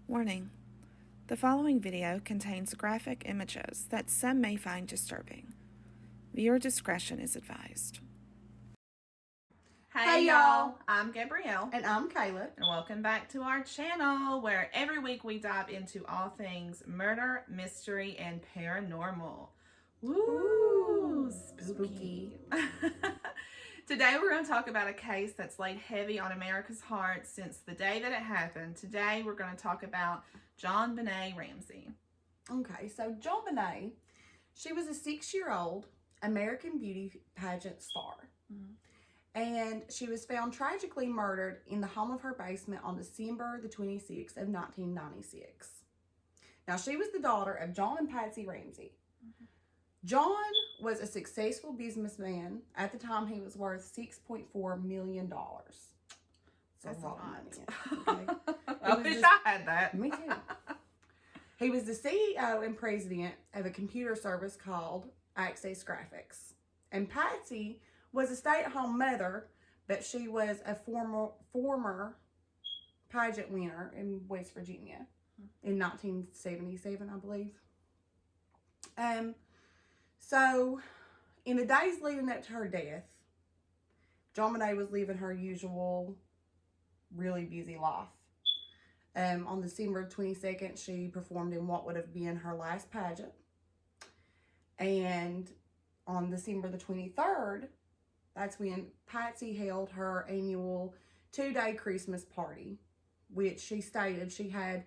Warning: the following video contains graphic images that some may find disturbing. Viewer discretion is advised. Hey y'all, I'm Gabrielle. And I'm Kayla. And welcome back to our channel where every week we dive into all things murder, mystery, and paranormal. Woo! Spooky. Today we're going to talk about a case that's laid heavy on America's hearts since the day that it happened. Today we're going to talk about JonBenet Ramsey. Okay, so JonBenet, she was a 6-year-old American beauty pageant star. Mm-hmm. And she was found tragically murdered in the home of her basement on December the 26th of 1996. Now, she was the daughter of John and Patsy Ramsey. Mm-hmm. John was a successful businessman. At the time, he was worth $6.4 million. That's a lot of money. Okay? I wish I had that. Me too. He was the CEO and president of a computer service called Access Graphics. And Patsy was a stay-at-home mother, but she was a former pageant winner in West Virginia in 1977, I believe. So, in the days leading up to her death, JonBenet was living her usual, really busy life. On December 22nd, she performed in what would have been her last pageant. And on December the 23rd, that's when Patsy held her annual 2-day Christmas party, which she stated she had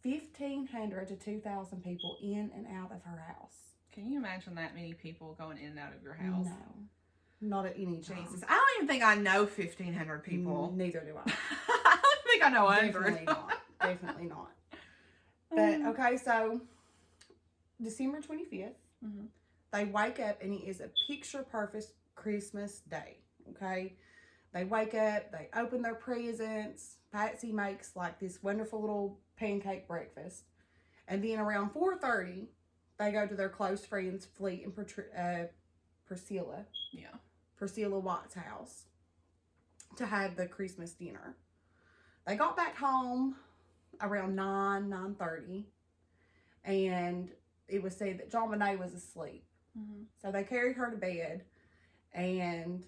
1,500 to 2,000 people in and out of her house. Can you imagine that many people going in and out of your house? No, not at any time. Jesus, I don't even think I know 1,500 people. Neither do I. I don't think I know 100. Definitely not. Definitely not. But, okay, so December 25th, mm-hmm. They wake up and it is a picture-perfect Christmas day, okay? They wake up, they open their presents. Patsy makes like this wonderful little pancake breakfast. And then around 4:30, they go to their close friends, Fleet and Priscilla. Yeah. Priscilla White's house to have the Christmas dinner. They got back home around 9:30, and it was said that JonBenet was asleep. Mm-hmm. So they carried her to bed, and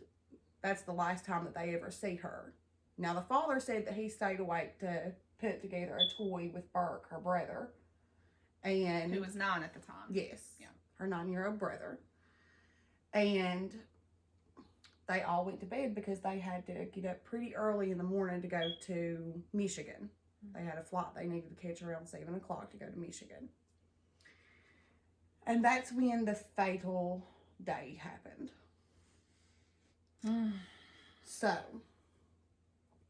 that's the last time that they ever see her. Now, the father said that he stayed awake to put together a toy with Burke, her brother. And who was 9 at the time. Yes. Yeah. Her 9-year-old brother. And they all went to bed because they had to get up pretty early in the morning to go to Michigan. Mm-hmm. They had a flight they needed to catch around 7 o'clock to go to Michigan. And that's when the fatal day happened. So,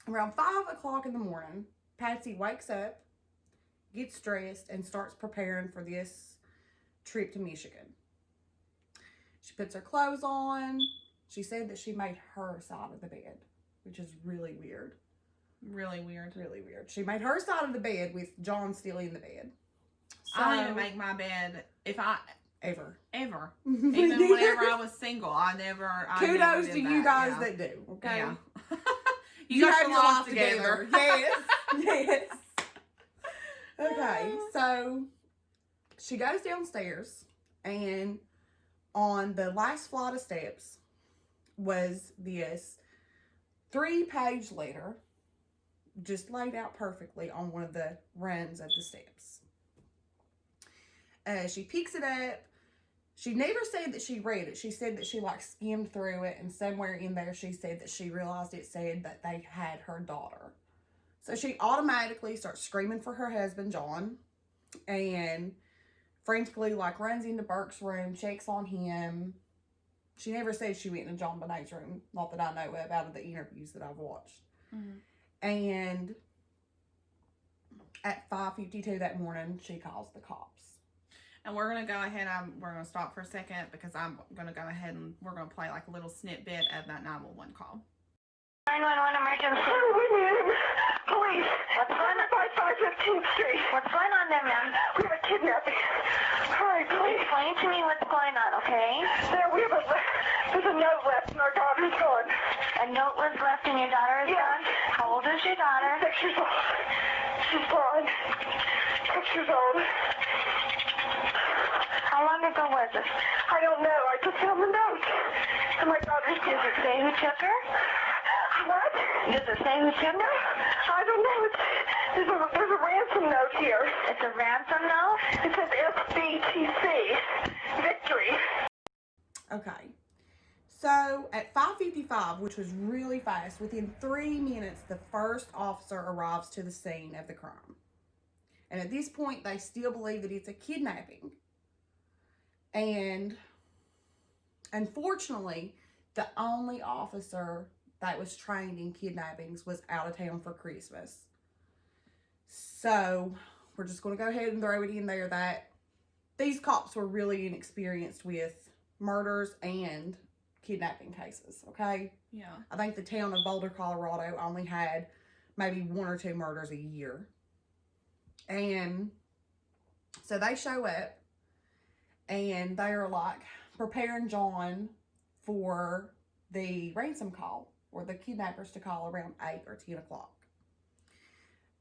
around 5 o'clock in the morning, Patsy wakes up, gets dressed, and starts preparing for this trip to Michigan. She puts her clothes on. She said that she made her side of the bed, which is really weird. Really weird. Really weird. She made her side of the bed with John still in the bed. So, I don't even make my bed Ever. Even whenever I was single, I never Kudos did to that. you guys that do, okay? Yeah. you got your life together. Yes. Yes. Okay, so she goes downstairs, and on the last flight of steps was this 3-page letter just laid out perfectly on one of the rungs of the steps. She picks it up. She never said that she read it. She said that she skimmed through it, and somewhere in there she said that she realized it said that they had her daughter. So she automatically starts screaming for her husband, John, and frantically runs into Burke's room, checks on him. She never said she went into JonBenet's room, not that I know of, out of the interviews that I've watched. Mm-hmm. And at 5:52 that morning, she calls the cops. And we're going to go ahead, we're going to stop for a second because I'm going to go ahead and we're going to play a little snippet of that 911 call. 911 emergency. Police. What's going on? By 515th Street. What's going on there, ma'am? We have a kidnapping. Hurry, please. Explain to me what's going on, okay? There's a note left and our daughter's gone. A note was left and your daughter is gone? How old is she? your daughter? 6 years old. She's blonde. 6 years old. How long ago was it? I don't know. I just found the note. And my daughter's Does it say who took her? What? Does it say who took her? I don't know. There's a ransom note here. It's a ransom note? It says FBTC. Victory. Okay. So at 5:55, which was really fast, within 3 minutes, the first officer arrives to the scene of the crime. And at this point, they still believe that it's a kidnapping. And unfortunately, the only officer that was trained in kidnappings was out of town for Christmas. So we're just going to go ahead and throw it in there that these cops were really inexperienced with murders and kidnapping cases, okay? Yeah. I think the town of Boulder, Colorado only had maybe 1 or 2 murders a year. And so they show up and they're like preparing John for the ransom call, or the kidnappers to call around 8 or 10 o'clock.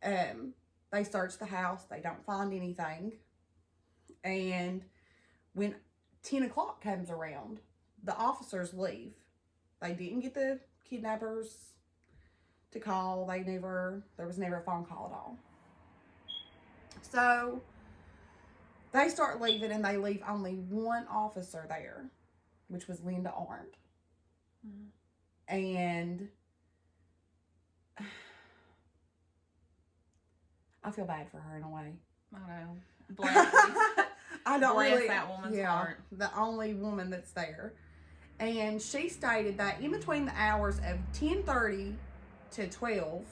They search the house. They don't find anything. And when 10 o'clock comes around, the officers leave. They didn't get the kidnappers to call. There was never a phone call at all. So they start leaving, and they leave only one officer there, which was Linda Arndt. Mm-hmm. And I feel bad for her in a way. I know. Bless, I don't bless really, that woman's heart. The only woman that's there. And she stated that in between the hours of 10:30 to 12,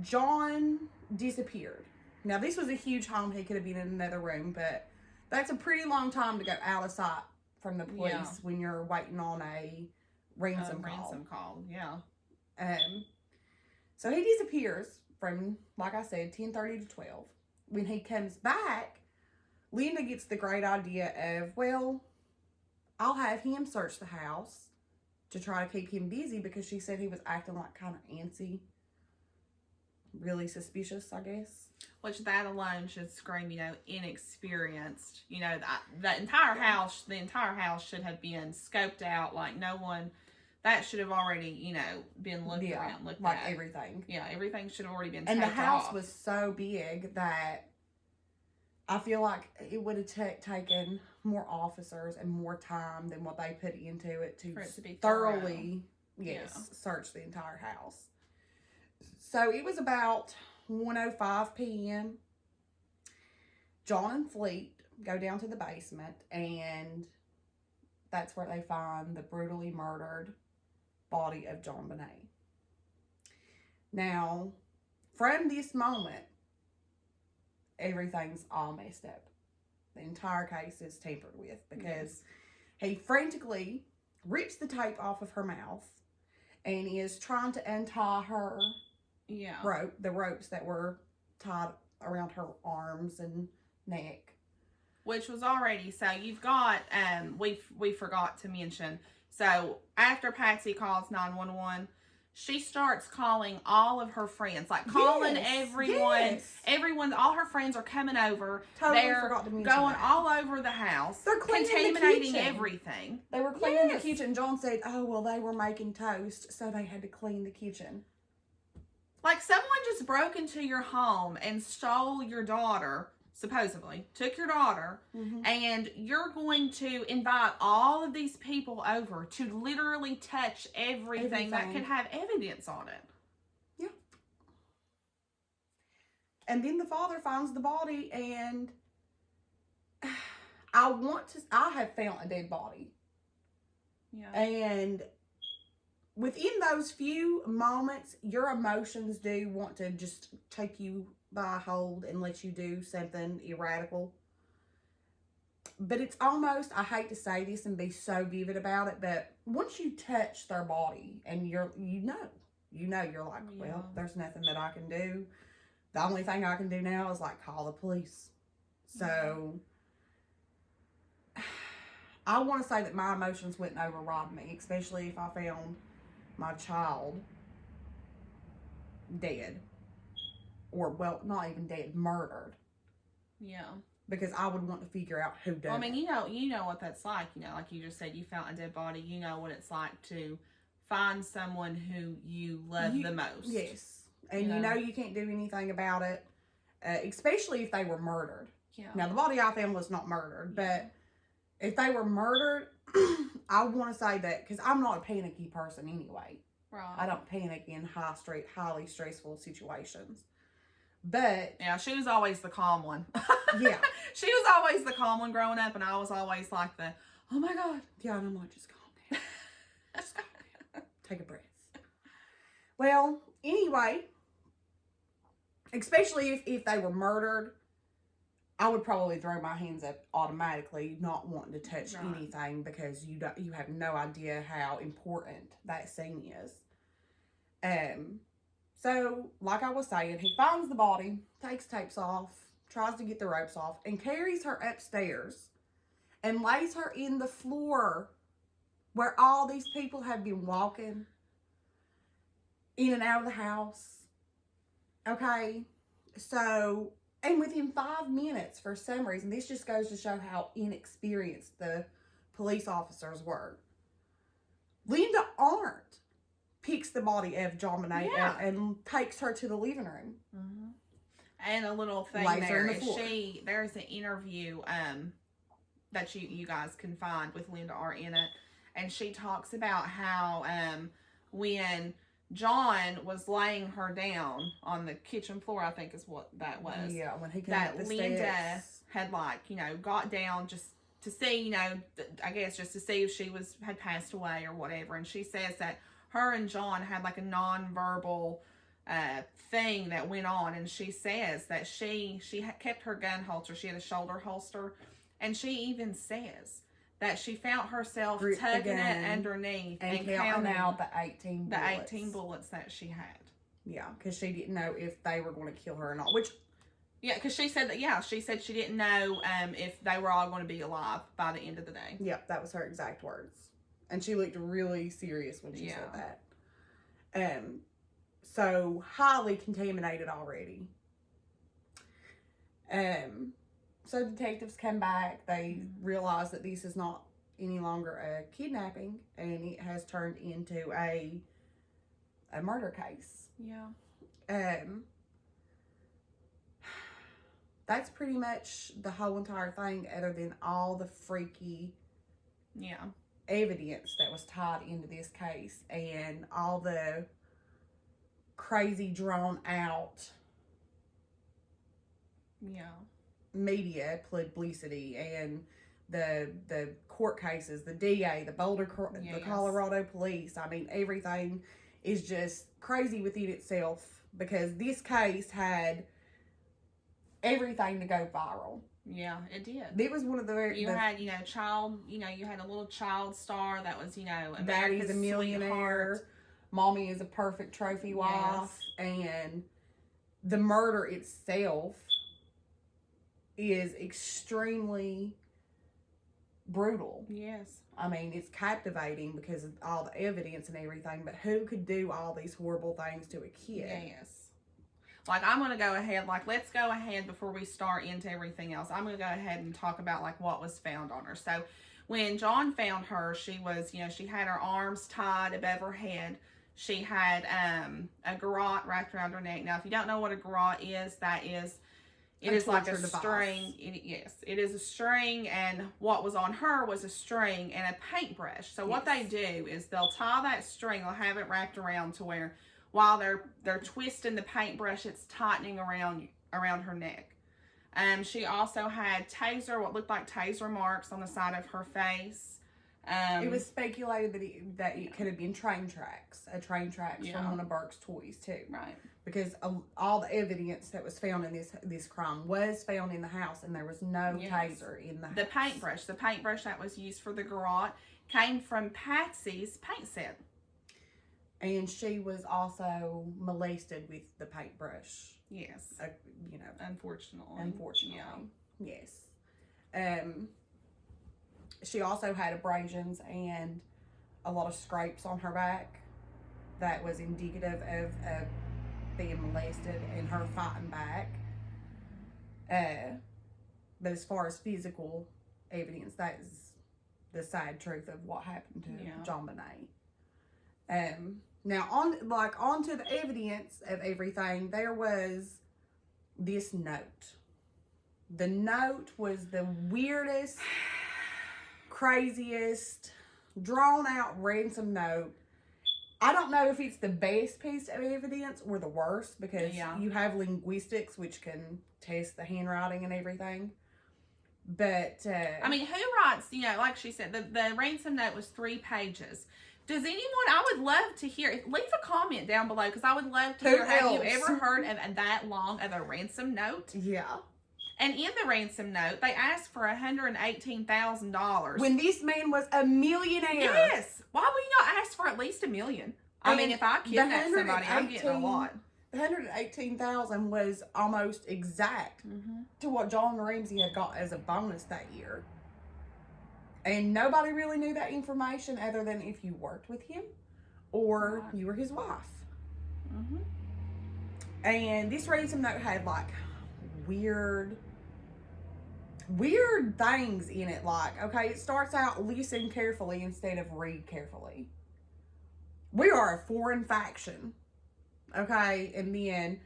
John disappeared. Now, this was a huge home. He could have been in another room, but that's a pretty long time to go out of sight from the police when you're waiting on a ransom call. Ransom call, yeah. So he disappears from, like I said, 10:30 to 12. When he comes back, Linda gets the great idea of, well, I'll have him search the house to try to keep him busy, because she said he was acting like kind of antsy. Really suspicious, I guess. Which that alone should scream, inexperienced. The entire house should have been scoped out. Like, no one, that should have already, been looked around, looked like at. everything. Yeah, everything should have already been And the taped house off. was so big that I feel like it would have taken more officers and more time than what they put into it to be thoroughly, search the entire house. So it was about 1:05 p.m. John and Fleet go down to the basement, and that's where they find the brutally murdered body of JonBenet. Now, from this moment, everything's all messed up. The entire case is tampered with, because he frantically rips the tape off of her mouth and is trying to untie her the ropes that were tied around her arms and neck. Which was already, so you've got, we forgot to mention, so after Patsy calls 911, she starts calling all of her friends, like calling everyone, all her friends are coming over. Totally forgot to mention going that. all over the house. They're cleaning contaminating the kitchen. everything. They were cleaning the kitchen. John said, oh, well, they were making toast, so they had to clean the kitchen. Like, someone just broke into your home and stole your daughter, supposedly, took your daughter, and you're going to invite all of these people over to literally touch everything that could have evidence on it. Yeah. And then the father finds the body, and I have found a dead body. Yeah. And within those few moments, your emotions do want to just take you by hold and let you do something erratical. But it's almost, I hate to say this and be so vivid about it, but once you touch their body and you're like, well, there's nothing that I can do. The only thing I can do now is like call the police. So I want to say that my emotions wouldn't override me, especially if I found my child dead. Or, well, not even dead, murdered. Yeah. Because I would want to figure out who done Well, I mean, it. you know what that's like. You know, like you just said, you found a dead body. You know what it's like to find someone who you love the most. Yes. And you know you can't do anything about it, especially if they were murdered. Yeah. Now, the body I found was not murdered, but if they were murdered, I want to say that, because I'm not a panicky person anyway. Right. I don't panic in highly stressful situations. But yeah, she was always the calm one. Yeah. She was always the calm one growing up, and I was always like the, oh my God. Yeah, and I'm like, just calm down. Just calm down. Take a breath. Well, anyway, especially if they were murdered, I would probably throw my hands up automatically, not wanting to touch anything, because you have no idea how important that scene is. So, like I was saying, he finds the body, takes tapes off, tries to get the ropes off, and carries her upstairs and lays her in the floor where all these people have been walking in and out of the house. Okay? So, and within 5 minutes, for some reason, this just goes to show how inexperienced the police officers were. Linda Arndt picks the body of JonBenet up and takes her to the living room. Mm-hmm. And a little thing there's an interview that you guys can find with Linda Arndt in it, and she talks about how when John was laying her down on the kitchen floor, I think is what that was. Yeah, when he came up the Linda steps. had got down just to see, I guess just to see if she had passed away or whatever, and she says that her and John had like a non-verbal thing that went on, and she says that she kept her gun holster. She had a shoulder holster, and she even says that she found herself tugging it underneath and counting out the 18 bullets. The 18 bullets that she had. Yeah, because she didn't know if they were going to kill her or not. Which, yeah, because she said that. Yeah, she said she didn't know if they were all going to be alive by the end of the day. Yep, that was her exact words. And she looked really serious when she said that. So highly contaminated already. So detectives come back. They realize that this is not any longer a kidnapping, and it has turned into a murder case. Yeah. That's pretty much the whole entire thing, other than all the freaky evidence that was tied into this case and all the crazy drawn out media publicity and the court cases, the DA, the the Colorado police. I mean, everything is just crazy within itself, because this case had everything to go viral. Yeah, it did. It was one of the... You had a little child star that was, Daddy's a millionaire. Sweetheart. Mommy is a perfect trophy wife. And the murder itself is extremely brutal. Yes. I mean, it's captivating because of all the evidence and everything, but who could do all these horrible things to a kid? Yes. Like, I'm going to go ahead, let's go ahead before we start into everything else. I'm going to go ahead and talk about, what was found on her. So, when John found her, she was, she had her arms tied above her head. She had a garrote wrapped around her neck. Now, if you don't know what a garrote is, it is like a string. It is a string, and what was on her was a string and a paintbrush. So, what they do is they'll tie that string, they'll have it wrapped around to where, while they're twisting the paintbrush, it's tightening around her neck. She also had what looked like taser marks on the side of her face. It was speculated that it could have been train tracks from one of Burke's toys too. Right. Because all the evidence that was found in this crime was found in the house, and there was no taser in the house. The paintbrush that was used for the garrote came from Patsy's paint set. And she was also molested with the paintbrush. Yes. Unfortunately. Yeah. Yes. She also had abrasions and a lot of scrapes on her back that was indicative of being molested and her fighting back. But as far as physical evidence, that is the sad truth of what happened to JonBenet. Now onto the evidence of everything, there was this note. The note was the weirdest, craziest, drawn out ransom note. I don't know if it's the best piece of evidence or the worst, because you have linguistics, which can test the handwriting and everything. But I mean, who writes, like she said, the ransom note was 3 pages. Does anyone, I would love to hear, leave a comment down below, because I would love to hear, have you ever heard of that long of a ransom note? Yeah. And in the ransom note, they asked for $118,000. When this man was a millionaire. Yes. Why would you not ask for at least $1 million? I mean, if I kidnap somebody, I'm getting a lot. $118,000 was almost exact to what JonBenet Ramsey had got as a bonus that year. And nobody really knew that information other than if you worked with him or you were his wife. And this ransom note had like weird things in it. Like, okay, it starts out listen carefully instead of read carefully. We are a foreign faction. Okay, and then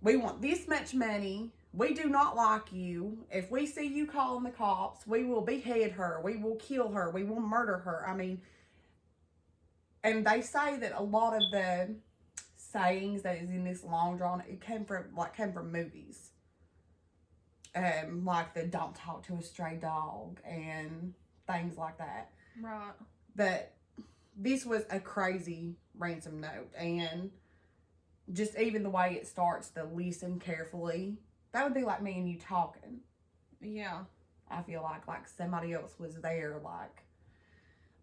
we want this much money. We do not like you. If we see you calling the cops, we will behead her. We will kill her. We will murder her. I mean, and they say that a lot of the sayings that is in this long drawn, it came from movies. Like the don't talk to a stray dog and things like that. Right. But this was a crazy ransom note, and just even the way it starts, the listen carefully, that would be like me and you talking. Yeah. I feel like somebody else was there, like.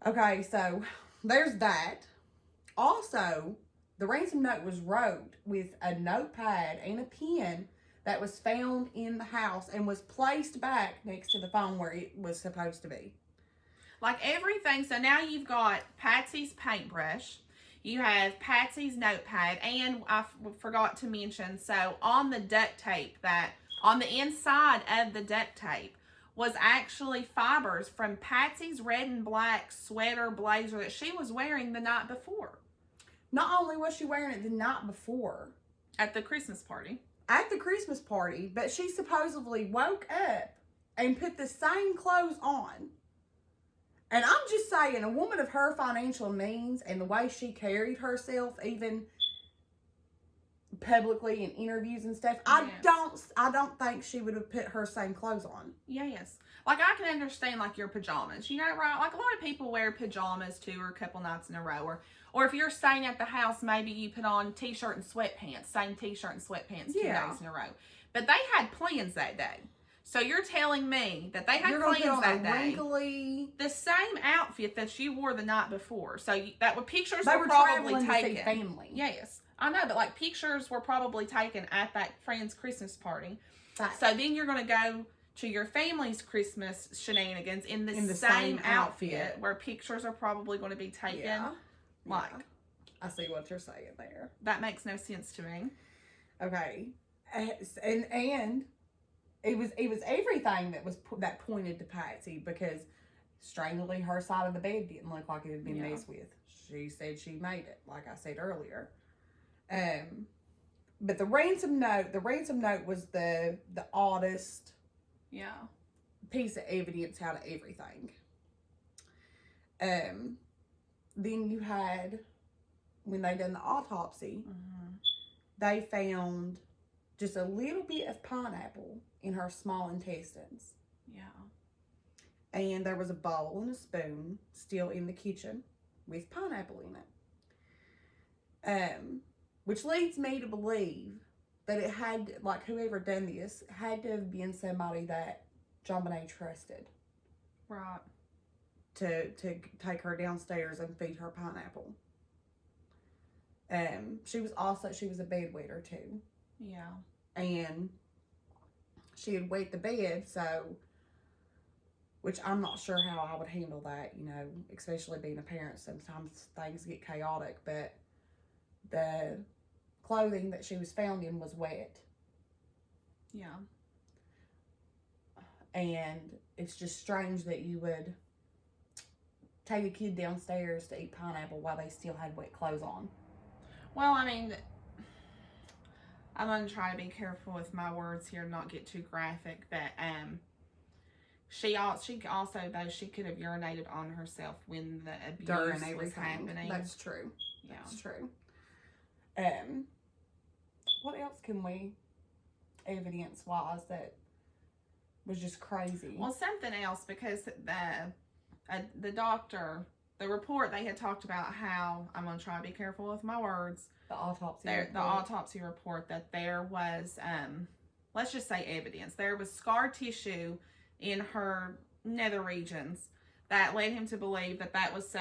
Okay, so there's that. Also, the ransom note was wrote with a notepad and a pen that was found in the house and was placed back next to the phone where it was supposed to be. Like everything. So now you've got Patsy's paintbrush. You have Patsy's notepad, and I forgot to mention, so on the duct tape, that on the inside of the duct tape was actually fibers from Patsy's red and black sweater blazer that she was wearing the night before. Not only was she wearing it the night before. At the Christmas party. But she supposedly woke up and put the same clothes on. And I'm just saying, a woman of her financial means and the way she carried herself, even publicly in interviews and stuff, yes. I don't think she would have put her same clothes on. Yes. Like, I can understand, like, your pajamas. You know, right? Like, a lot of people wear pajamas, 2 or a couple nights in a row. Or if you're staying at the house, maybe you put on t-shirt and sweatpants. Same t-shirt and sweatpants 2 days in a row. But they had plans that day. So you're telling me that they had plans that day. The same outfit that you wore the night before. So pictures were probably taken. To see family. Yes, I know, but like pictures were probably taken at that friend's Christmas party. Right. So then you're going to go to your family's Christmas shenanigans in the same outfit where pictures are probably going to be taken. Yeah. Like, I see what you're saying there. That makes no sense to me. Okay, and. It was everything that pointed to Patsy, because strangely her side of the bed didn't look like it had been messed with. She said she made it, like I said earlier. But the ransom note was the oddest piece of evidence out of everything. Then you had, when they done the autopsy, they found just a little bit of pineapple in her small intestines. Yeah. And there was a bowl and a spoon still in the kitchen with pineapple in it. Which leads me to believe that it had, like, whoever done this had to have been somebody that JonBenet trusted. Right. To take her downstairs and feed her pineapple. She was a bedwetter too. Yeah. And she had wet the bed, which I'm not sure how I would handle that, especially being a parent. Sometimes things get chaotic, but the clothing that she was found in was wet. Yeah. And it's just strange that you would take a kid downstairs to eat pineapple while they still had wet clothes on. Well, I mean, I'm going to try to be careful with my words here, not get too graphic, but she also, though, she could have urinated on herself when the abuse was happening. That's true. Yeah. That's true. What else can we, evidence-wise, that was just crazy? Well, something else, because the doctor, the report, they had talked about how, I'm going to try to be careful with my words, the autopsy report, that there was, let's just say evidence. There was scar tissue in her nether regions that led him to believe that was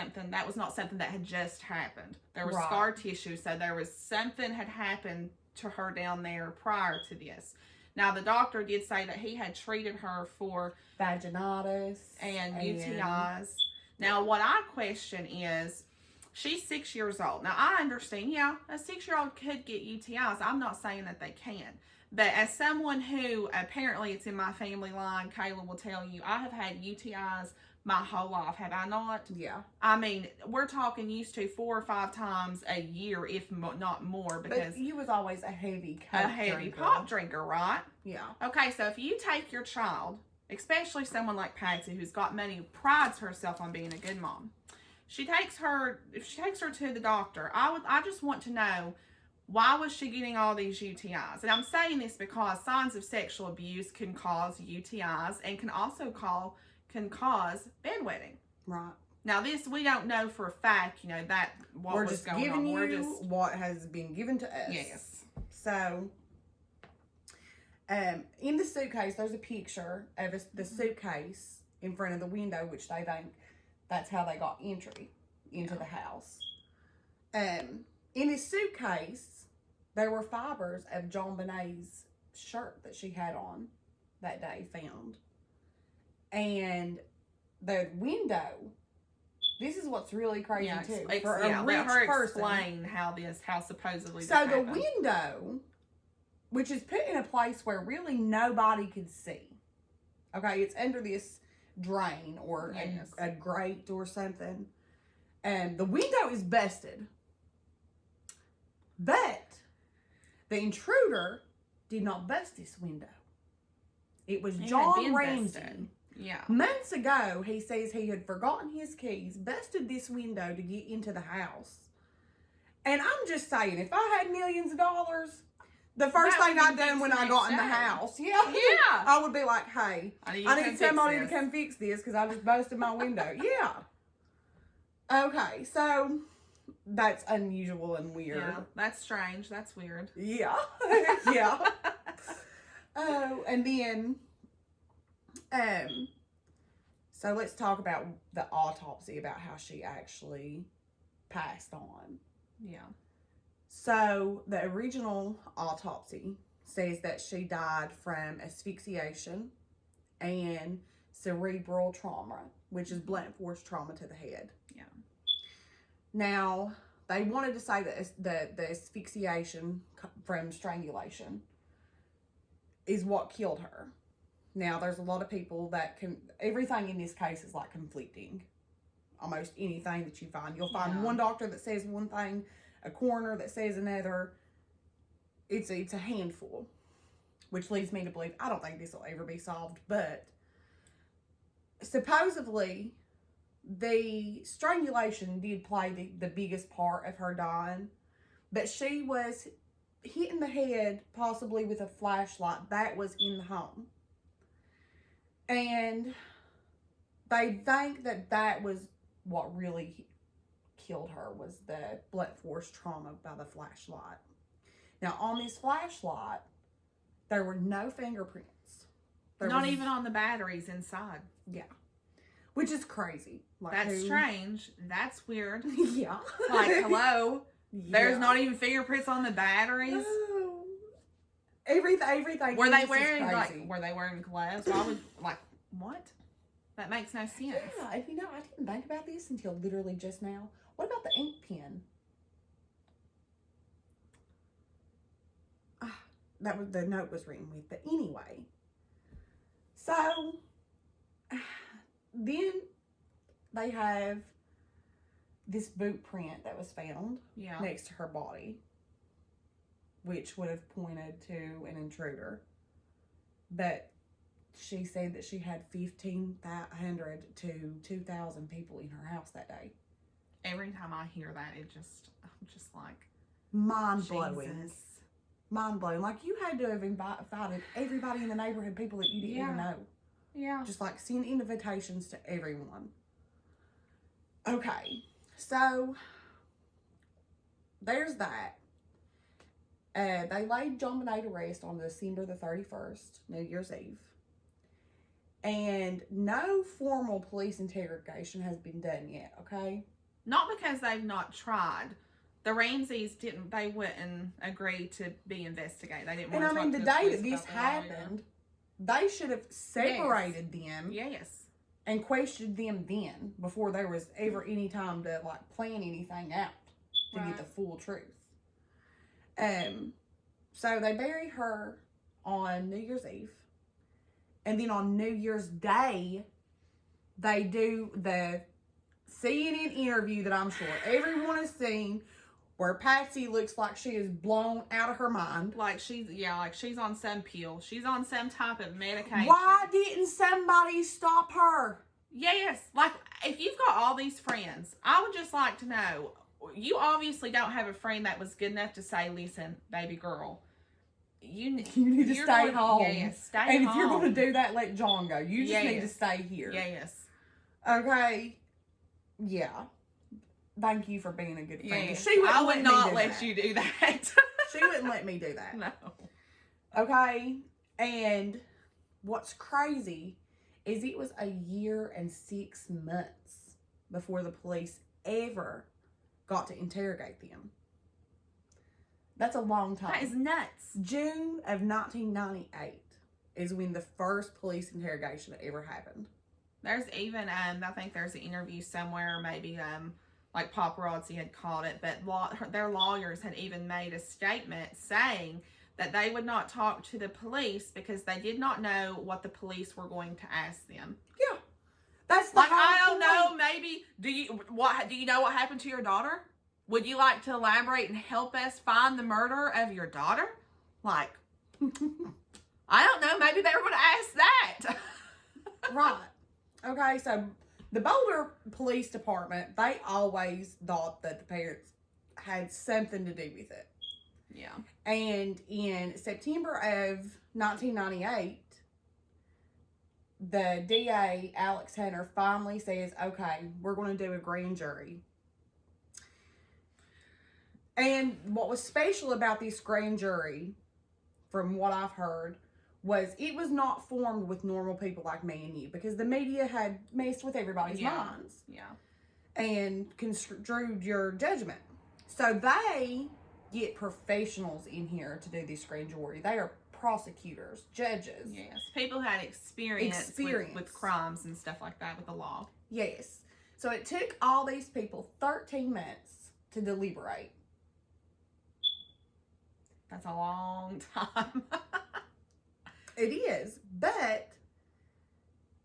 not something that had just happened. There was scar tissue, so there was something had happened to her down there prior to this. Now, the doctor did say that he had treated her for vaginitis and UTIs. Now, what I question is, she's 6 years old. Now, I understand, yeah, a 6-year-old could get UTIs. I'm not saying that they can. But as someone who, apparently it's in my family line, Kayla will tell you, I have had UTIs my whole life, have I not? Yeah. I mean, we're talking used to 4 or 5 times a year, if not more, because... But you was always a heavy pop drinker, right? Yeah. Okay, so if you take your child, especially someone like Patsy, who's got money, who prides herself on being a good mom, if she takes her to the doctor, I just want to know, why was she getting all these UTIs? And I'm saying this because signs of sexual abuse can cause UTIs and can also cause bedwetting. Right. Now, this, we don't know for a fact, that what was going on. We're just giving you what has been given to us. Yes. So, in the suitcase, there's a picture of the suitcase in front of the window, which they think that's how they got entry into the house. In this suitcase, there were fibers of JonBenet's shirt that she had on that day found. And the window, this is what's really crazy too. For a rich person, explain how supposedly so the window, which is put in a place where really nobody could see. Okay, it's under this drain or a grate or something. And the window is busted. But the intruder did not bust this window. It was John Ramsey. Yeah. Months ago, he says he had forgotten his keys, busted this window to get into the house. And I'm just saying, if I had millions of dollars, the first thing I'd done when I got in the house, I would be like, hey, I need somebody to come fix this because I just busted my window. Yeah. Okay, so that's unusual and weird. Yeah, that's strange. That's weird. Yeah. Yeah. Oh, and then, so let's talk about the autopsy, about how she actually passed on. Yeah. So the original autopsy says that she died from asphyxiation and cerebral trauma, which is blunt force trauma to the head. Yeah. Now, they wanted to say that the asphyxiation from strangulation is what killed her. Now, there's a lot of people that everything in this case is like conflicting. Almost anything that you find. You'll find one doctor that says one thing, a coroner that says another. It's a handful, which leads me to believe, I don't think this will ever be solved, but supposedly the strangulation did play the biggest part of her dying, but she was hit in the head, possibly with a flashlight that was in the home. And they think that was what really killed her, was the blunt force trauma by the flashlight. Now, on this flashlight, there were no fingerprints. Not even on the batteries inside. Yeah. Which is crazy. Like, that's strange. That's weird. Yeah. Like, hello? Yeah. There's not even fingerprints on the batteries? No. Everything. Were they wearing gloves? Why would, what? That makes no sense. Yeah, I didn't think about this until literally just now. What about the ink pen? the note was written with. But anyway, so then they have this boot print that was found next to her body, which would have pointed to an intruder. But she said that she had 1,500 to 2,000 people in her house that day. Every time I hear that, I'm just like, mind-blowing. Jesus. Mind-blowing. Like, you had to have invited everybody in the neighborhood, people that you didn't even know. Yeah. Just, like, send invitations to everyone. Okay. So, there's that. They laid JonBenet to rest on December the 31st, New Year's Eve. And no formal police interrogation has been done yet, okay? Not because they've not tried. The Ramseys wouldn't agree to be investigated. They didn't want to talk to the the day police that this about the lawyer. happened, they should have separated them. Yes. And questioned them then, before there was ever any time to, like, plan anything out to get the full truth. So they bury her on New Year's Eve. And then on New Year's Day, they do the CNN interview that I'm sure everyone has seen, where Patsy looks like she is blown out of her mind. Like she's on some pill. She's on some type of medication. Why didn't somebody stop her? Yes. Like, if you've got all these friends, I would just like to know, you obviously don't have a friend that was good enough to say, listen, baby girl, you need to stay home. Yes, stay home. And if you're going to do that, let John go. You just need to stay here. Yes. Okay. Yeah. Thank you for being a good friend. Yes. She I would not let you do that. She wouldn't let me do that. No. Okay. And what's crazy is it was 1 year and 6 months before the police ever got to interrogate them. That's a long time. That is nuts. June of 1998 is when the first police interrogation ever happened. There's even, I think there's an interview somewhere, maybe, like paparazzi had called it, but their lawyers had even made a statement saying that they would not talk to the police because they did not know what the police were going to ask them. Yeah. That's the like, whole I don't point. know, maybe, do you know what happened to your daughter? Would you like to elaborate and help us find the murder of your daughter? Like, I don't know, maybe they were going to ask that. Right. Okay, so the Boulder Police Department, they always thought that the parents had something to do with it. Yeah. And in September of 1998, the DA, Alex Hunter, finally says, okay, we're going to do a grand jury. And what was special about this grand jury, from what I've heard, was it was not formed with normal people like me and you, because the media had messed with everybody's minds. Yeah. And construed your judgment. So they get professionals in here to do this grand jury. They are prosecutors, judges. Yes. People had experience. With crimes and stuff like that with the law. Yes. So it took all these people 13 months to deliberate. That's a long time. It is, but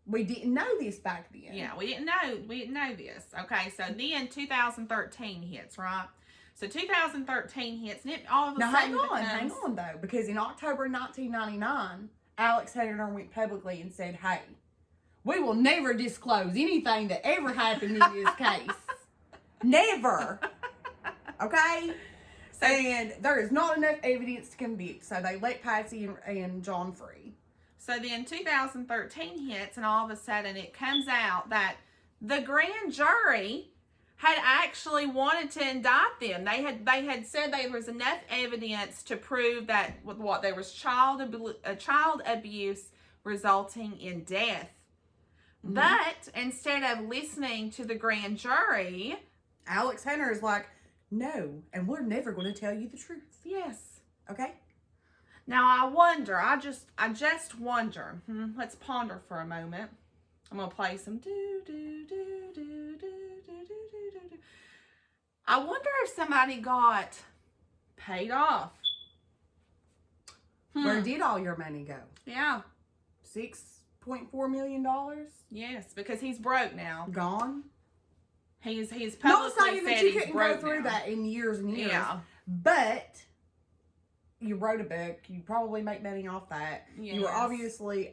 we didn't know this back then. Yeah, we didn't know this. Okay, so then 2013 hits, right? So 2013 hits, and it all of a sudden hang on though, because in October 1999, Alex Hunter went publicly and said, hey, we will never disclose anything that ever happened in this case. Never. Okay? And there is not enough evidence to convict, so they let Patsy and John free. So then 2013 hits, and all of a sudden it comes out that the grand jury had actually wanted to indict them. They had said there was enough evidence to prove that there was child abuse resulting in death. Mm-hmm. But instead of listening to the grand jury, Alex Hunter is like, no, and we're never going to tell you the truth. Yes. Okay? Now I wonder, I just wonder, let's ponder for a moment. I'm going to play some I wonder if somebody got paid off. Where did all your money go? Yeah. $6.4 million? Yes, because he's broke now. Gone? He's publicly Not saying said that you he's couldn't go broke through now. that in years and years. Yeah. But you wrote a book. You probably make money off that. Yes. You were obviously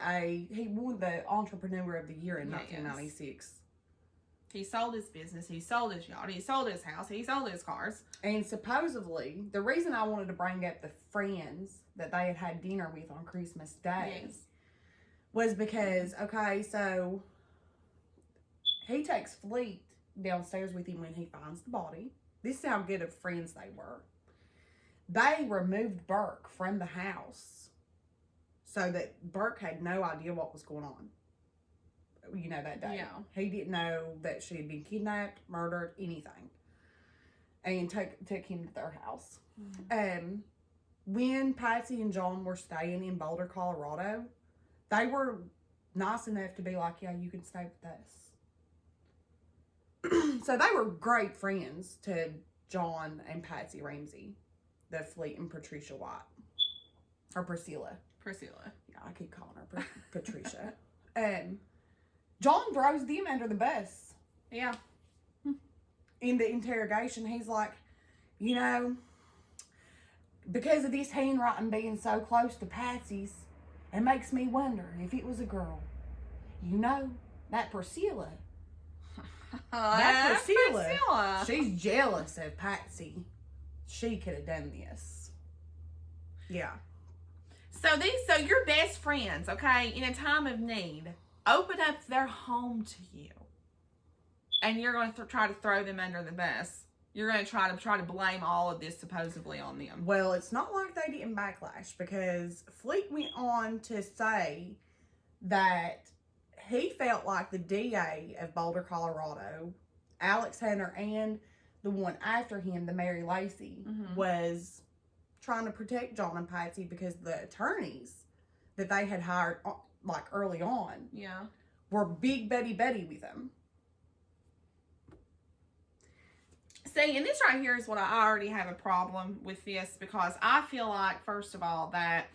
he won the Entrepreneur of the Year in Yes. 1996. He sold his business. He sold his yacht. He sold his house. He sold his cars. And supposedly, the reason I wanted to bring up the friends that they had dinner with on Christmas Day Yes. was because, okay, so he takes Fleet downstairs with him when he finds the body. This is how good of friends they were. They removed Burke from the house so that Burke had no idea what was going on. You know, that day. Yeah. He didn't know that she had been kidnapped, murdered, anything. And took him to their house. When Patsy and John were staying in Boulder, Colorado, they were nice enough to be like, yeah, you can stay with us. So they were great friends to John and Patsy Ramsey, the Fleet and Patricia White. Or Priscilla. Priscilla. Yeah, I keep calling her Patricia. John throws them under the bus. Yeah. In the interrogation, he's like, you know, because of this handwriting being so close to Patsy's, it makes me wonder if it was a girl. You know, that Priscilla. That Priscilla. She's jealous of Patsy. She could have done this. Yeah. So your best friends, okay, in a time of need, open up their home to you, and you're going to try to throw them under the bus. You're going to try to blame all of this supposedly on them. Well, it's not like they didn't backlash, because Fleet went on to say that he felt like the DA of Boulder, Colorado, Alex Hunter, and the one after him, the Mary Lacey, was trying to protect John and Patsy because the attorneys that they had hired, like, early on, were big buddy with them. See, and this right here is what I already have a problem with this, because I feel like, first of all, that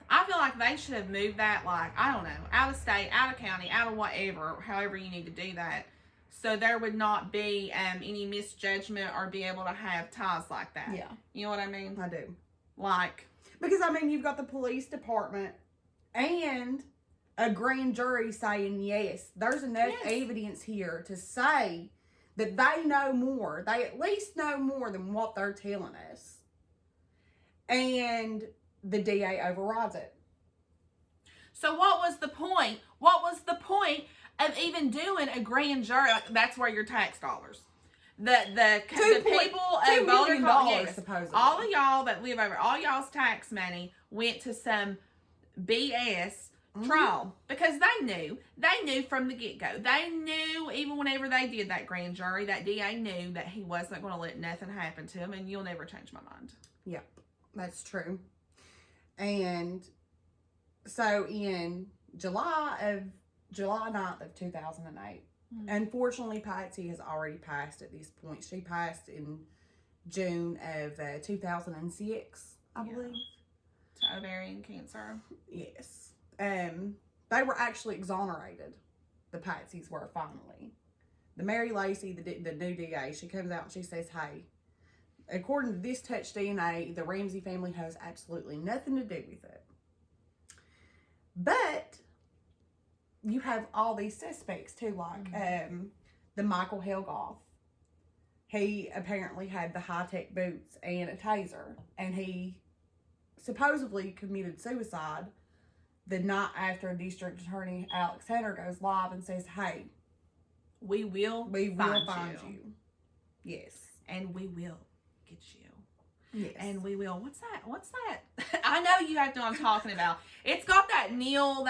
I feel like they should have moved that, like, I don't know, out of state, out of county, out of whatever, however you need to do that, so there would not be any misjudgment or be able to have ties like that. Yeah. You know what I mean? I do. Like, because, I mean, you've got the police department and a grand jury saying, yes, there's enough evidence here to say that they know more. They at least know more than what they're telling us. And the DA overrides it. so what was the point? What was the point of even doing a grand jury? Like, that's where your tax dollars. The people of Boulder, yes, supposedly. all of y'all that live over, all y'all's tax money went to some BS trial, because they knew from the get-go. They knew, even whenever they did that grand jury, that DA knew that he wasn't going to let nothing happen to him, and you'll never change my mind. Yep, that's true. And so in July 9th of 2008, unfortunately, Patsy has already passed at this point. She passed in June of 2006, I believe. To ovarian cancer. Yes. They were actually exonerated. The Patsies were finally. The Mary Lacey, the new DA, she comes out and she says, hey, according to this touch DNA, the Ramsey family has absolutely nothing to do with it. But you have all these suspects too, like the Michael Helgoff. He apparently had the high-tech boots and a taser, and he supposedly committed suicide the night after District Attorney Alex Hunter goes live and says, hey, we will find you. Yes. And we will get you. Yes. And we will. What's that? I know you have to know what I'm talking about. It's got that Neil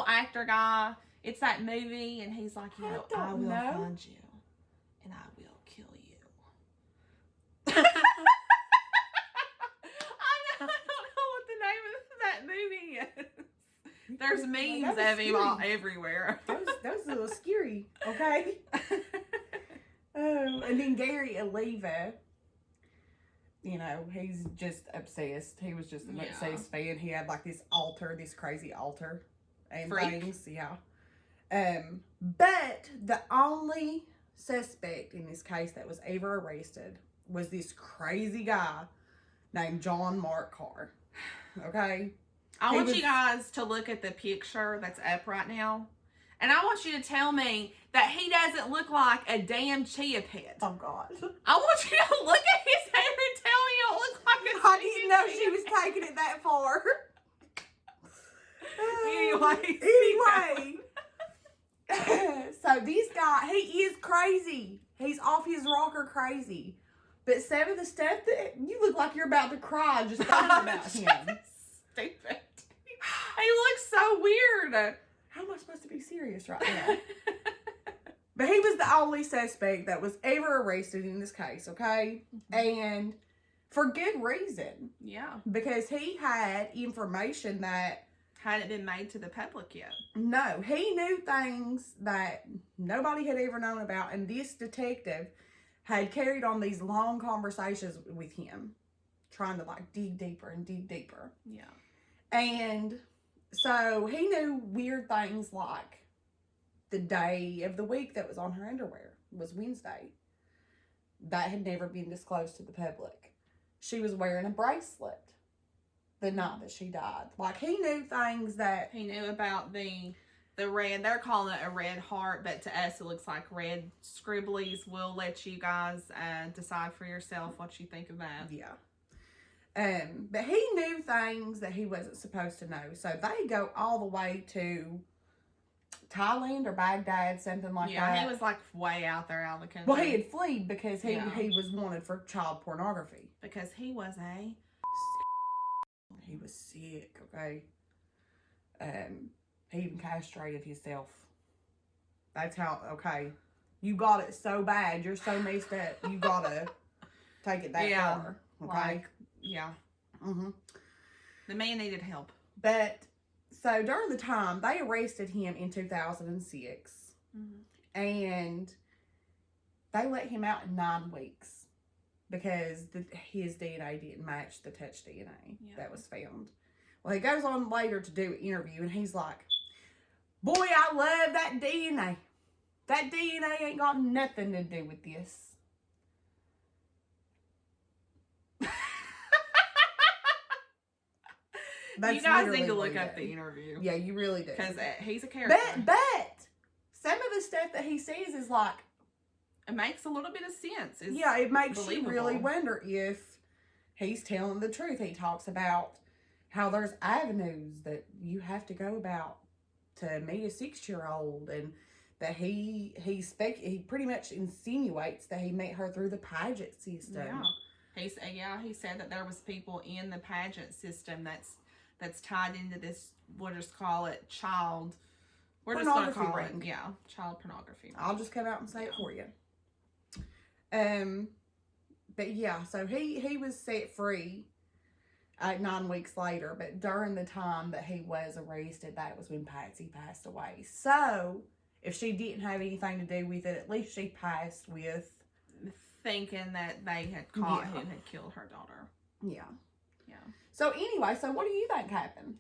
actor guy. It's that movie, and he's like, I will find you, and I will kill you. I don't know what the name of that movie is. There's memes of him all everywhere. That was a little scary, okay? Oh, and then Gary Oliva, you know, he's just obsessed. He was just an obsessed fan. He had like this altar, this crazy altar and things. Yeah. But the only suspect in this case that was ever arrested was this crazy guy named John Mark Carr. Okay? I want you guys to look at the picture that's up right now. And I want you to tell me that he doesn't look like a damn chia pet. Oh, God. I want you to look at his hair and tell me it looks like a I didn't know she was taking it that far. Anyway. So this guy, he is crazy. He's off his rocker crazy. But some of the stuff that, you look like you're about to cry just thinking about him. Stupid. He looks so weird. How am I supposed to be serious right now? But he was the only suspect that was ever arrested in this case, okay? Mm-hmm. And for good reason. Yeah. Because he had information that hadn't been made to the public yet. No, he knew things that nobody had ever known about, and this detective had carried on these long conversations with him, trying to like dig deeper and dig deeper. Yeah. And so he knew weird things like the day of the week that was on her underwear was Wednesday. That had never been disclosed to the public. She was wearing a bracelet the night that she died. Like, he knew things that... He knew about the red, they're calling it a red heart, but to us it looks like red scribblies. We'll let you guys decide for yourself what you think of that. Yeah. But he knew things that he wasn't supposed to know. So they go all the way to Thailand or Baghdad, something like that. Yeah, he was like way out there out of the country. Well, he had fled because he was wanted for child pornography. Because he was He was sick, okay? He even castrated himself. That's how, okay. You got it so bad. You're so messed up. You gotta take it that far. Okay? Like, yeah. Mm-hmm. The man needed help. But, so during the time, they arrested him in 2006. Mm-hmm. And they let him out in 9 weeks. Because his DNA didn't match the touch DNA that was found. Well, he goes on later to do an interview, and he's like, boy, I love that DNA. That DNA ain't got nothing to do with this. You guys need to look up the interview. Yeah, you really do. Because he's a character. But some of the stuff that he says is like, it makes a little bit of sense. It's it makes you really wonder if he's telling the truth. He talks about how there's avenues that you have to go about to meet a 6-year-old, and that he pretty much insinuates that he met her through the pageant system. Yeah. He said that there was people in the pageant system that's tied into this, we'll just call it child. We're just going to call it, child pornography. I'll just come out and say it for you. But yeah, so he was set free 9 weeks later, but during the time that he was arrested, that was when Patsy passed away. So if she didn't have anything to do with it, at least she passed with thinking that they had caught who had killed her daughter. Yeah. So anyway, so what do you think happened?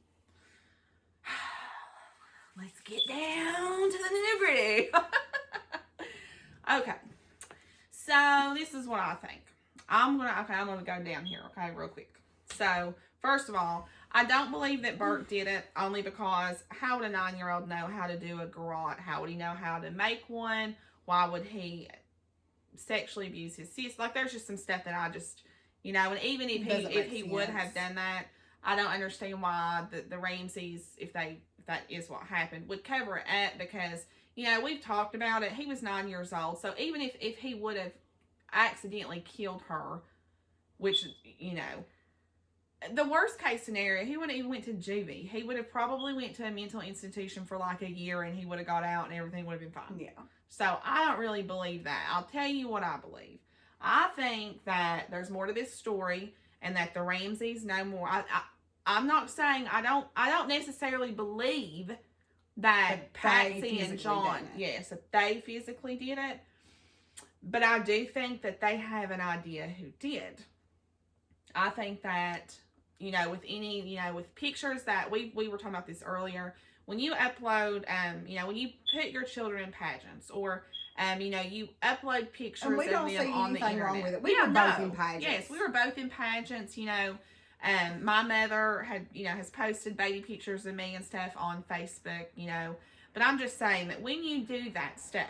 Let's get down to the nitty-gritty. Okay. So this is what I think. I'm gonna go down here, okay, real quick. So first of all, I don't believe that Bert did it, only because how would a 9-year-old know how to do a garrote? How would he know how to make one? Why would he sexually abuse his sister? Like, there's just some stuff that I just, and even if he would have done that, I don't understand why the Ramseys, if that is what happened, would cover it up, because we've talked about it. He was 9 years old. So even if he would have accidentally killed her, which, the worst case scenario, he wouldn't even went to juvie. He would have probably went to a mental institution for like a year, and he would have got out and everything would have been fine. Yeah. So I don't really believe that. I'll tell you what I believe. I think that there's more to this story, and that the Ramseys know more. I'm not saying I don't necessarily believe that Patsy and John, that they physically did it, but I do think that they have an idea who did. I think that, you know, with any, you know, with pictures that we were talking about this earlier, when you upload, you know, when you put your children in pageants or, you know, you upload pictures And we of don't them see on the anything internet. wrong with it. We were both in pageants. Yes, we were both in pageants, you know. My mother had, you know, has posted baby pictures of me and stuff on Facebook, you know. But I'm just saying that when you do that stuff,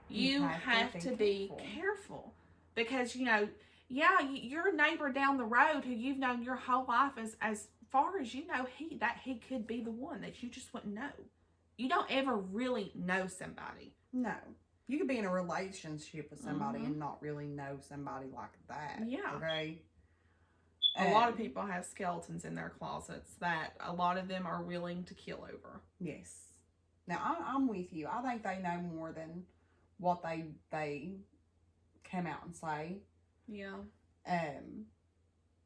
you have to be careful. Because, you know, yeah, your neighbor down the road who you've known your whole life, as far as you know, he could be the one that you just wouldn't know. You don't ever really know somebody. No. You could be in a relationship with somebody and not really know somebody like that. Yeah. Okay? A lot of people have skeletons in their closets that a lot of them are willing to kill over. Yes. Now, I'm with you. I think they know more than what they come out and say. Yeah.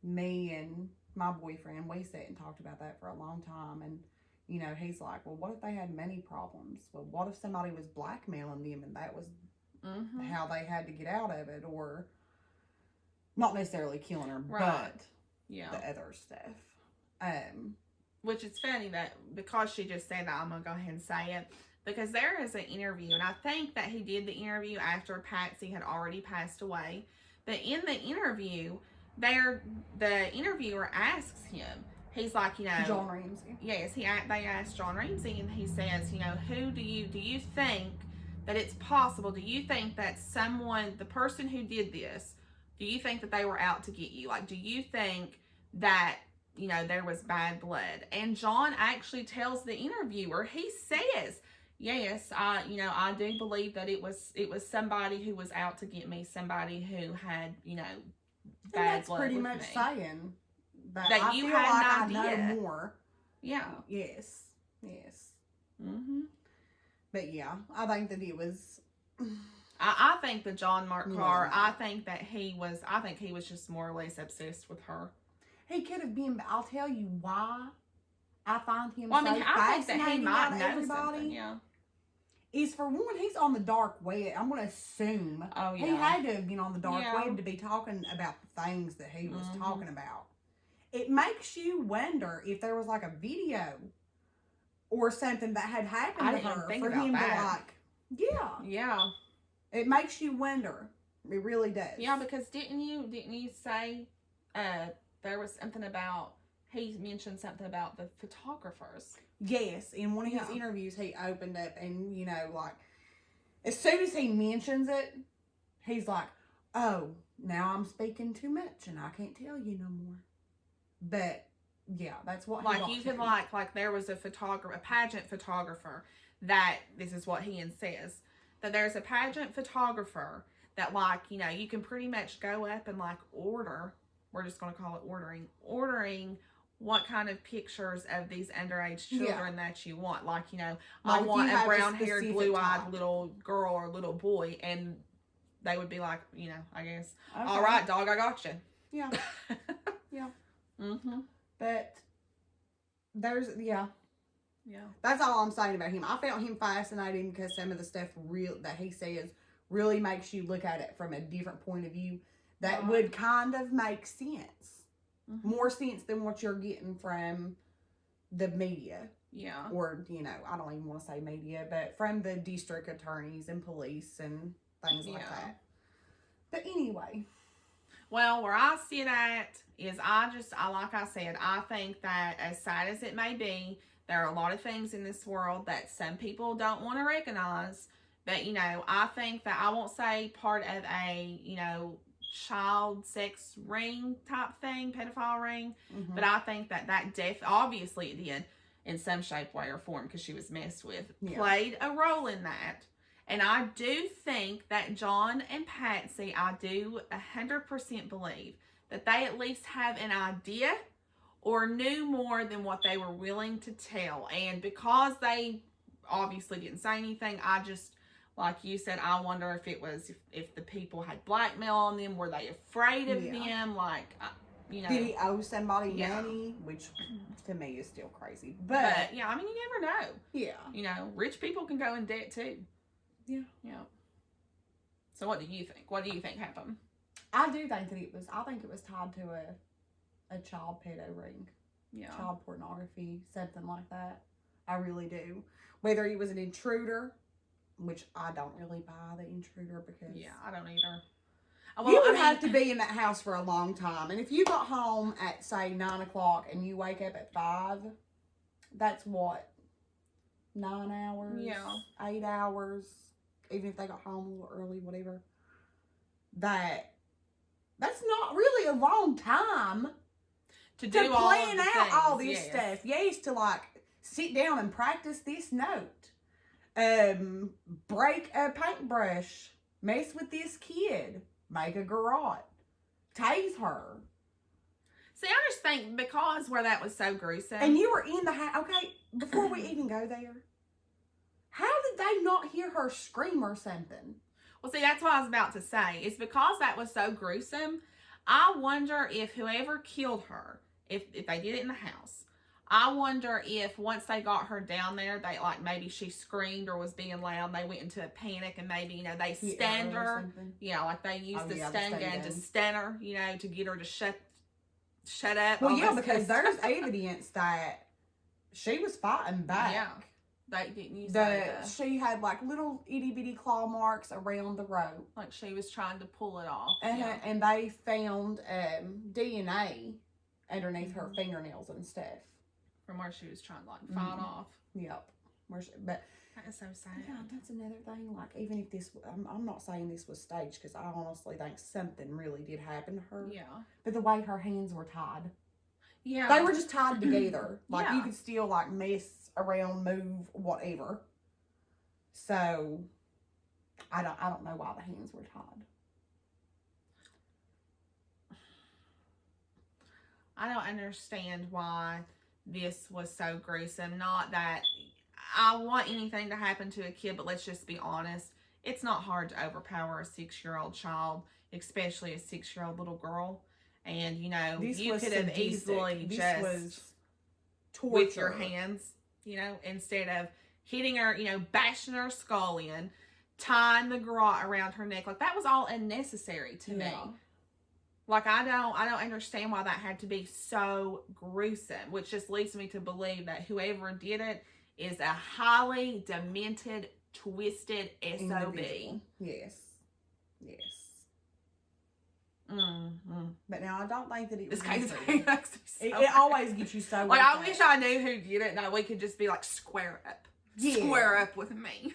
Me and my boyfriend, we sat and talked about that for a long time. And, you know, he's like, well, what if they had money problems? Well, what if somebody was blackmailing them and that was how they had to get out of it? Or not necessarily killing her, but the other stuff. Which is funny that because she just said that, I'm going to go ahead and say it. Because there is an interview, and I think that he did the interview after Patsy had already passed away. But in the interview, the interviewer asks him, he's like, you know, John Ramsey. Yes, they asked John Ramsey, and he says, you know, who do you think that it's possible? Do you think that the person who did this, do you think that they were out to get you? Like, do you think that, you know, there was bad blood? And John actually tells the interviewer, he says, yes, I do believe that it was somebody who was out to get me, somebody who had, you know, bad blood. That's pretty much saying that you feel had like an I idea. know more. Yeah. Yes. But yeah, I think that it was. I think that John Mark Carr, I think he was just more or less obsessed with her. He could have been, but I'll tell you why I find him I think that he might know everybody. Yeah. Is for one, he's on the dark web. I'm going to assume he had to have been on the dark web to be talking about the things that he was talking about. It makes you wonder if there was like a video or something that had happened to her for him to like. Yeah. It makes you wonder. It really does. Yeah, because didn't you say there was something about, he mentioned something about the photographers? Yes, in one of his interviews, he opened up and, you know, like, as soon as he mentions it, he's like, oh, now I'm speaking too much and I can't tell you no more. But, yeah, that's what like you could like there was a pageant photographer that, this is what he says, that there's a pageant photographer that, like, you know, you can pretty much go up and like order, we're just going to call it ordering what kind of pictures of these underage children that you want. Like, you know, like I want a brown-haired, blue-eyed little girl or little boy, and they would be like, you know, I guess, all right, dog, I got you. Yeah. Yeah. But there's, that's all I'm saying about him. I found him fascinating because some of the stuff that he says really makes you look at it from a different point of view that would kind of make sense. More sense than what you're getting from the media. Yeah. Or, you know, I don't even want to say media, but from the district attorneys and police and things like that. But anyway. Well, where I sit at is like I said, I think that as sad as it may be, there are a lot of things in this world that some people don't want to recognize. But, you know, I think that I won't say part of a, you know, child sex ring type thing, pedophile ring, but I think that obviously it did in some shape, way, or form, because she was messed with, played a role in that. And I do think that John and Patsy, I do 100% believe that they at least have an idea or knew more than what they were willing to tell. And because they obviously didn't say anything, I just, like you said, I wonder if it was, if the people had blackmail on them. Were they afraid of them? Like, you know. Did he owe somebody money? Which, to me, is still crazy. But, yeah, I mean, you never know. Yeah. You know, rich people can go in debt, too. Yeah. Yeah. So what do you think? What do you think happened? I do think that I think it was tied to a child pedo ring. Yeah. Child pornography, something like that. I really do. Whether he was an intruder, which I don't really buy the intruder because... Yeah, I don't either. You would have to be in that house for a long time. And if you got home at, say, 9 o'clock and you wake up at 5, that's what? 9 hours? Yeah. 8 hours? Even if they got home a little early, whatever. That's not really a long time to plan out all this stuff. Yes, to like sit down and practice this note. Break a paintbrush. Mess with this kid. Make a garrote. Tase her. See, I just think because where that was so gruesome. And you were in the house. Okay, before we even go there, how did they not hear her scream or something? Well, see, that's what I was about to say. It's because that was so gruesome. I wonder if whoever killed her, if they did it in the house, I wonder if once they got her down there, they like maybe she screamed or was being loud. They went into a panic and maybe, you know, they stunned her. Yeah, like they used the stun gun to stun her, you know, to get her to shut up. Well, yeah, because there's evidence that she was fighting back. Yeah. They didn't use she had like little itty bitty claw marks around the rope. Like she was trying to pull it off. And they found DNA underneath her fingernails and stuff. From where she was trying to like fight off. Yep. That is so sad. Yeah, that's another thing. Like even if this, I'm not saying this was staged because I honestly think something really did happen to her. Yeah. But the way her hands were tied. Yeah. They were just tied together. Like Yeah. you could still like mess around, move, whatever. So I don't know why the hands were tied. I don't understand why this was so gruesome. Not that I want anything to happen to a kid, but let's just be honest. It's not hard to overpower a 6-year-old child, especially a 6-year-old little girl. And, you know, you could have easily just with your hands, you know, instead of hitting her, you know, bashing her skull in, tying the garrote around her neck. Like, that was all unnecessary to me. Like, I don't understand why that had to be so gruesome, which just leads me to believe that whoever did it is a highly demented, twisted SOB. Yes. But now I don't think that it was it always gets you so like I wish I knew who did it. Now we could just be like square up with me.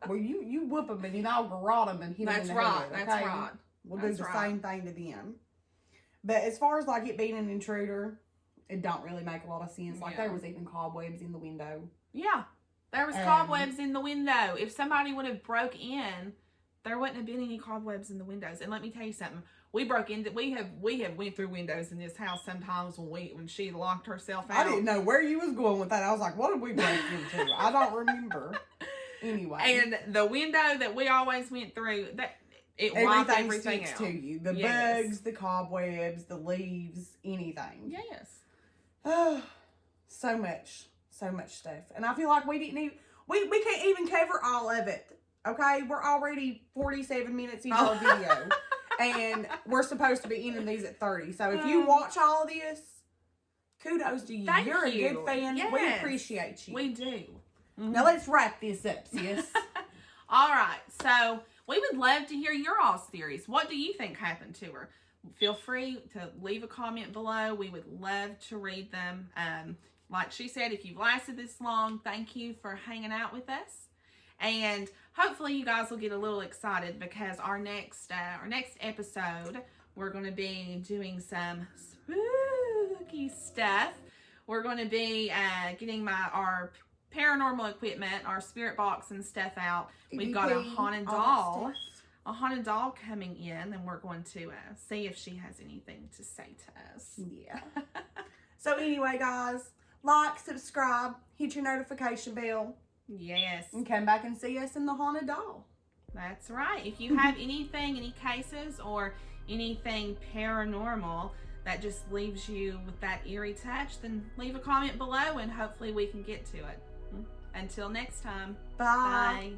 Well, you whoop them and then I'll garrote them and hit them in the head. That's right. We'll do the same thing to them. But as far as like it being an intruder, it don't really make a lot of sense. Like there was even cobwebs in the window. Yeah, there was cobwebs in the window. If somebody would have broke in, there wouldn't have been any cobwebs in the windows. And let me tell you something. We broke into we have went through windows in this house sometimes when she locked herself out. I didn't know where you was going with that. I was like, what did we break into? I don't remember. Anyway. And the window that we always went through, it wiped everything sticks out. To you. The bugs, the cobwebs, the leaves, anything. Yes. Oh, so much stuff. And I feel like we didn't even, we can't even cover all of it. Okay, we're already 47 minutes into our video. And we're supposed to be ending these at 30. So if you watch all of this, kudos to you. You're a good fan. Yes. We appreciate you. We do. Now let's wrap this up, sis. All right. So we would love to hear your all's theories. What do you think happened to her? Feel free to leave a comment below. We would love to read them. Like she said, if you've lasted this long, thank you for hanging out with us. And hopefully you guys will get a little excited because our next episode, we're going to be doing some spooky stuff. We're going to be getting our paranormal equipment, our spirit box and stuff out. We've got a haunted doll coming in, and we're going to see if she has anything to say to us. Yeah. So anyway, guys, like, subscribe, hit your notification bell. Yes. And come back and see us in the haunted doll. That's right. If you have anything, any cases or anything paranormal that just leaves you with that eerie touch, then leave a comment below and hopefully we can get to it. Until next time. Bye. Bye.